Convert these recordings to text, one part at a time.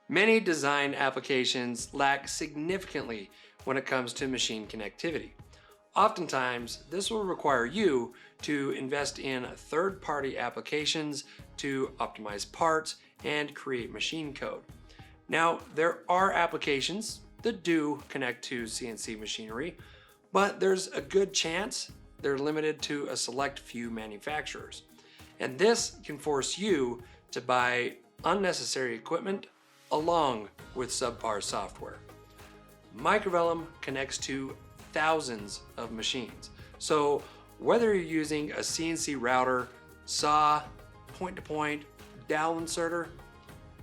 Many design applications lack significantly when it comes to machine connectivity. Oftentimes, this will require you to invest in third-party applications to optimize parts and create machine code. Now, there are applications that do connect to CNC machinery, but there's a good chance they're limited to a select few manufacturers. And this can force you to buy unnecessary equipment along with subpar software. Microvellum connects to thousands of machines. So whether you're using a CNC router, saw, point-to-point, dowel inserter,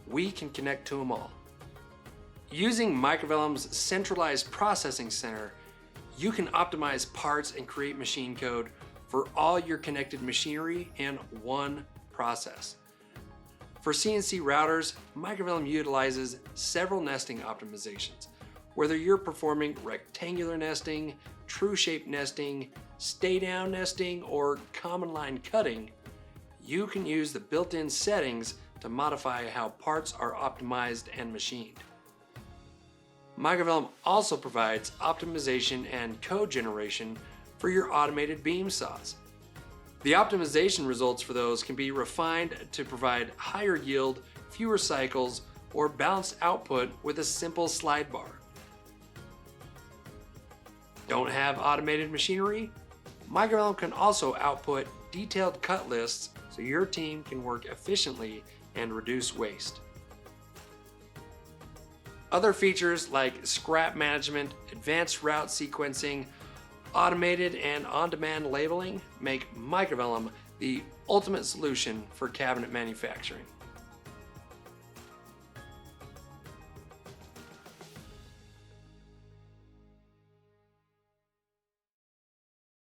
we can connect to them all. Using Microvellum's centralized processing center, you can optimize parts and create machine code for all your connected machinery in one process. For CNC routers, Microvellum utilizes several nesting optimizations. Whether you're performing rectangular nesting, true shape nesting, stay down nesting, or common line cutting, you can use the built-in settings to modify how parts are optimized and machined. Microvellum also provides optimization and code generation for your automated beam saws. The optimization results for those can be refined to provide higher yield, fewer cycles, or balanced output with a simple slide bar. Don't have automated machinery? Microvellum can also output detailed cut lists so your team can work efficiently and reduce waste. Other features like scrap management, advanced route sequencing, automated and on-demand labeling make Microvellum the ultimate solution for cabinet manufacturing.